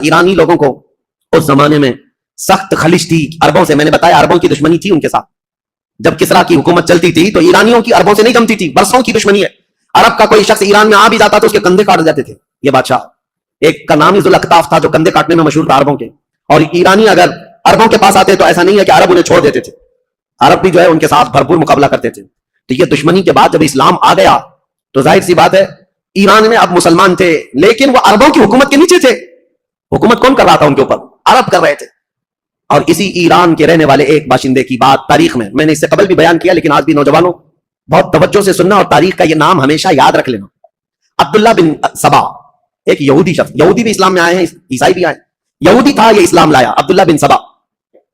ایرانی لوگوں کو اس زمانے میں سخت خلش تھی عربوں سے. میں نے بتایا عربوں کی دشمنی تھی ان کے ساتھ. جب کسرا کی حکومت چلتی تھی تو ایرانیوں کی عربوں سے نہیں جمتی تھی, برسوں کی دشمنی ہے. عرب کا کوئی شخص ایران میں آ بھی جاتا تو اس کے کندھے کاٹ جاتے تھے. یہ بادشاہ ایک کا نام ذوالأکتاف تھا جو کندھے کاٹنے میں مشہور تھا عربوں کے. اور ایرانی اگر عربوں کے پاس آتے تو ایسا نہیں ہے کہ عرب انہیں چھوڑ دیتے تھے, عرب بھی جو ہے ان کے ساتھ بھرپور مقابلہ کرتے تھے. تو یہ دشمنی کے بعد جب اسلام آ گیا تو ظاہر سی بات ہے ایران میں اب مسلمان تھے لیکن وہ عربوں کی حکومت کے نیچے تھے. حکومت کون کر رہا تھا ان کے اوپر؟ عرب کر رہے تھے. اور اسی ایران کے رہنے والے ایک باشندے کی بات تاریخ میں نے اس سے قبل بھی بیان کیا لیکن آج بھی نوجوانوں بہت توجہ سے سننا اور تاریخ کا یہ نام ہمیشہ یاد رکھ لینا. عبداللہ بن سبا ایک یہودی شخص, یہودی بھی اسلام میں آئے ہیں, عیسائی بھی آئے, یہودی تھا, یہ اسلام لایا. عبداللہ بن سبا,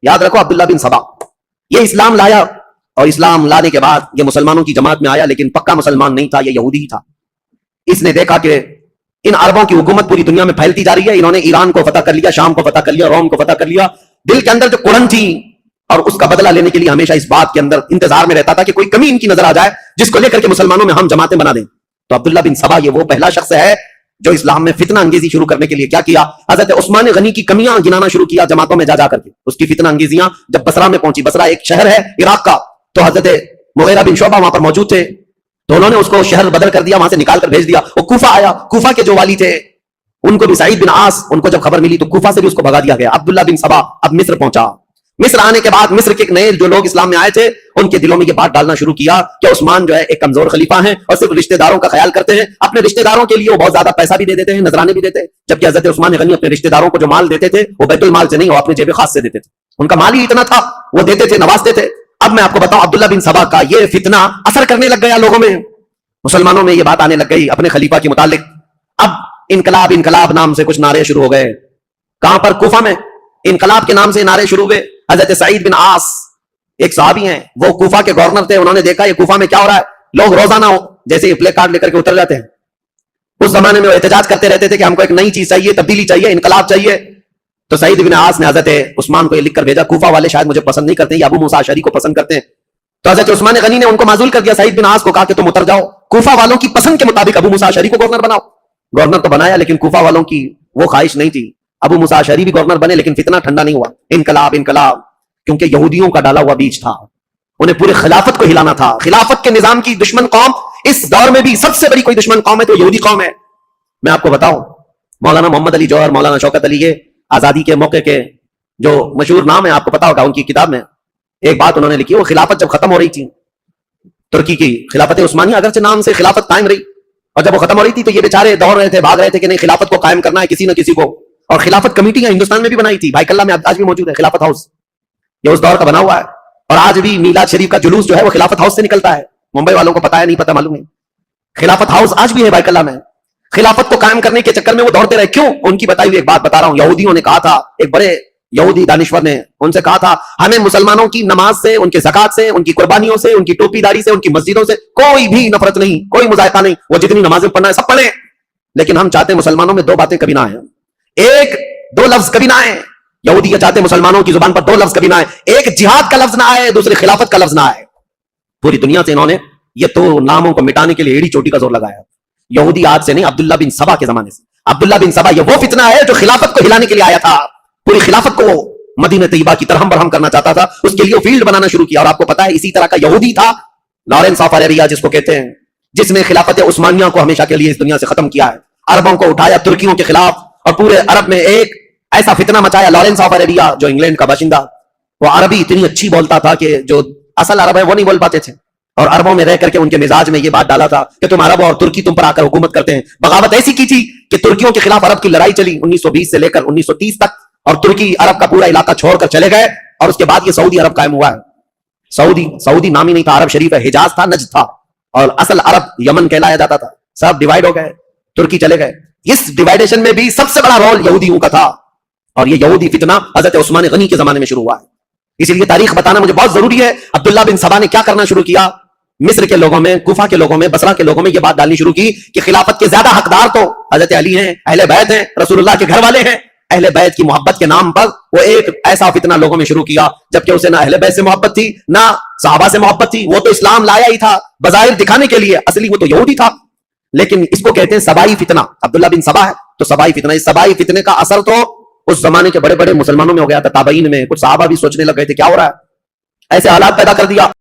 یاد رکھو عبداللہ بن سبا, یہ اسلام لایا. اور اسلام لانے کے بعد یہ مسلمانوں کی جماعت میں آیا لیکن پکا مسلمان نہیں تھا, یہ یہودی ہی تھا. اس نے دیکھا کہ ان عربوں کی حکومت پوری دنیا میں پھیلتی جا رہی ہے. انہوں نے ایران کو فتح کر لیا, شام کو فتح کر لیا, روم کو فتح کر لیا. دل کے اندر جو کڑن تھی اور اس کا بدلہ لینے کے لیے ہمیشہ اس بات کے اندر انتظار میں رہتا تھا کہ کوئی کمی ان کی نظر آ جائے جس کو لے کر کے مسلمانوں میں ہم جماعتیں بنا دیں. تو عبداللہ بن سبا یہ وہ پہلا شخص ہے جو اسلام میں فتنہ انگیزی شروع کرنے کے لیے کیا کیا, حضرت عثمان غنی کی کمیاں گنانا شروع کیا جماعتوں میں جا کر کے. اس کی فتنہ انگیزیاں جب بصرہ میں پہنچی, بصرہ ایک شہر ہے عراق کا, تو حضرت مغیرہ بن شعبہ وہاں پر موجود تھے تو انہوں نے اس کو شہر بدل کر دیا, وہاں سے نکال کر بھیج دیا. وہ کوفہ آیا, کوفہ کے جو والی تھے ان کو بھی سعید بن عاص, ان کو جب خبر ملی تو کوفہ سے بھی اس کو بھگا دیا گیا. عبداللہ بن سبا اب مصر پہنچا. مصر آنے کے بعد مصر کے نئے جو لوگ اسلام میں آئے تھے ان کے دلوں میں یہ بات ڈالنا شروع کیا کہ عثمان جو ہے ایک کمزور خلیفہ ہیں اور صرف رشتہ داروں کا خیال کرتے ہیں. اپنے رشتہ داروں کے لیے وہ بہت زیادہ پیسہ بھی دے دیتے ہیں, نذرانے بھی دیتے ہیں, جبکہ حضرت عثمان غنی اپنے رشتہ داروں کو جو مال دیتے تھے وہ بیت المال سے نہیں, وہ اپنے جیب خاص سے دیتے تھے. ان کا مال ہی اتنا تھا, وہ دیتے تھے, نوازتے تھے. اب میں آپ کو بتاؤں عبداللہ بن سبا کا یہ فتنہ اثر کرنے لگ گیا لوگوں میں, مسلمانوں میں یہ بات آنے لگ گئی اپنے خلیفہ کے متعلق. اب انقلاب انقلاب نام سے کچھ نعرے شروع ہو گئے. کہاں پر؟ کوفہ میں انقلاب کے نام سے نعرے شروع ہوئے. حضرت سعید بن عاص ایک صحابی ہیں, وہ کوفہ کے گورنر تھے. انہوں نے دیکھا یہ کوفہ میں کیا ہو رہا ہے, لوگ روزانہ جیسے پلے کارڈ لے کر کے اتر جاتے ہیں. اس زمانے میں وہ احتجاج کرتے رہتے تھے کہ ہم کو ایک نئی چیز چاہیے, تبدیلی چاہیے, انقلاب چاہیے. تو سعید بن عاص نے حضرت عثمان کو یہ لکھ کر بھیجا, کوفہ والے شاید مجھے پسند نہیں کرتے, یہ ابو موسیٰ اشعری کو پسند کرتے ہیں. تو حضرت عثمان غنی نے ان کو معزول کر دیا. سعید بن عاص کو کہا کہ تم اتر جاؤ, کوفہ والوں کی پسند کے مطابق ابو موسیٰ اشعری کو گورنر بناؤ. گورنر تو بنایا لیکن کوفہ والوں کی وہ خواہش نہیں تھی. ابو موسیٰ اشعری بھی گورنر بنے لیکن فتنہ ٹھنڈا نہیں ہوا. انقلاب انقلاب, کیونکہ یہودیوں کا ڈالا ہوا بیج تھا, انہیں پورے خلافت کو ہلانا تھا. خلافت کے نظام کی دشمن قوم اس دور میں بھی سب سے بڑی کوئی دشمن قوم ہے تو یہودی قوم ہے. میں آپ کو بتاؤں مولانا محمد علی جوہر, مولانا شوکت علی, یہ آزادی کے موقع کے جو مشہور نام ہے, آپ کو پتا ہوگا, ان کی کتاب میں ایک بات انہوں نے لکھی. وہ خلافت جب ختم ہو رہی تھی, ترکی کی خلافت عثمانیہ اگرچہ نام سے خلافت قائم رہی, اور جب وہ ختم ہو رہی تھی تو یہ بیچارے دوڑ رہے تھے, بھاگ رہے تھے کہ نہیں خلافت کو قائم کرنا ہے کسی نہ کسی کو. اور خلافت کمیٹیاں ہندوستان میں بھی بنائی تھی, بھائی کلہ میں آج بھی موجود ہے خلافت ہاؤس, یہ اس دور کا بنا ہوا ہے. اور آج بھی میلاد شریف کا جلوس جو ہے وہ خلافت ہاؤس سے نکلتا ہے. ممبئی والوں کو پتا ہے, نہیں پتا معلوم نہیں, خلافت ہاؤس آج بھی ہے بھائی کلہ میں. خلافت کو قائم کرنے کے چکر میں وہ دوڑتے رہے. کیوں؟ ان کی بتائی ہوئی ایک بات بتا رہا ہوں. یہودیوں نے کہا تھا, ایک بڑے یہودی دانشور نے ان سے کہا تھا, ہمیں مسلمانوں کی نماز سے, ان کے زکات سے, ان کی قربانیوں سے, ان کی ٹوپی داری سے, ان کی مسجدوں سے کوئی بھی نفرت نہیں, کوئی مذائقہ نہیں. وہ جتنی نمازیں پڑھنا ہے سب پڑھیں, لیکن ہم چاہتے ہیں مسلمانوں میں دو باتیں کبھی نہ آئیں, ایک دو لفظ کبھی نہ آئیں. یہودی یہ چاہتے ہیں مسلمانوں کی زبان پر دو لفظ کبھی نہ آئے, ایک جہاد کا لفظ نہ آئے, دوسرے خلافت کا لفظ نہ آئے. پوری دنیا سے انہوں نے یہ تو ناموں کو مٹانے کے لیے ایڑی چوٹی کا زور لگایا. یہودی آج سے نہیں, عبداللہ بن سبا کے زمانے سے. عبداللہ بن سبا یہ وہ فتنہ ہے جو خلافت کو ہلانے کے لیے آیا تھا. پوری خلافت کو مدینہ طیبہ کی طرح برہم کرنا چاہتا تھا, اس کے لیے فیلڈ بنانا شروع کیا. اور آپ کو پتا ہے اسی طرح کا یہودی تھا لارنس آف عربیہ جس کو کہتے ہیں, جس نے خلافت عثمانیہ کو ہمیشہ کے لیے اس دنیا سے ختم کیا ہے. عربوں کو اٹھایا ترکیوں کے خلاف اور پورے عرب میں ایک ایسا فتنہ مچایا. لارنس آف عربیہ جو انگلینڈ کا باشندہ, وہ عربی اتنی اچھی بولتا تھا کہ جو اصل عرب ہے وہ نہیں بول پاتے تھے, اور عربوں میں رہ کر کے ان کے مزاج میں یہ بات ڈالا تھا کہ تم عرب اور ترکی تم پر آ کر حکومت کرتے ہیں. بغاوت ایسی کی تھی کہ ترکیوں کے خلاف عرب کی لڑائی چلی 1920 سے لے کر 1930 تک, اور ترکی عرب کا پورا علاقہ چھوڑ کر چلے گئے. اور اس کے بعد یہ سعودی عرب قائم ہوا ہے. سعودی نام ہی نہیں تھا, عرب شریف ہے, حجاز تھا, نجد تھا, اور اصل عرب یمن کہلایا جاتا تھا. سب ڈیوائیڈ ہو گئے, ترکی چلے گئے. اس ڈیوائیڈیشن میں بھی سب سے بڑا رول یہودیوں کا تھا, اور یہ یہودی فتنہ حضرت عثمان غنی کے زمانے میں شروع ہوا ہے. اسی لیے تاریخ بتانا مجھے بہت ضروری ہے. عبداللہ بن سبا نے کیا کرنا شروع کیا, مصر کے لوگوں میں, کوفہ کے لوگوں میں, بصرہ کے لوگوں میں یہ بات ڈالنی شروع کی کہ خلافت کے زیادہ حقدار تو حضرت علی ہیں, اہل بیت ہیں, رسول اللہ کے گھر والے ہیں. اہل بیت کی محبت کے نام پر وہ ایک ایسا فتنہ لوگوں میں شروع کیا, جبکہ اسے نہ اہل بیت سے محبت تھی نہ صحابہ سے محبت تھی. وہ تو اسلام لایا ہی تھا بظاہر دکھانے کے لیے, اصلی وہ تو یہودی تھا. لیکن اس کو کہتے ہیں سبائی فتنہ. عبداللہ بن سبا ہے تو سبائی فتنہ. اس سبائی فتنے کا اثر تو اس زمانے کے بڑے بڑے مسلمانوں میں ہو گیا تھا, تابعین میں. کچھ صحابہ بھی سوچنے لگ گئے تھے کیا ہو رہا ہے, ایسے حالات پیدا کر دیا.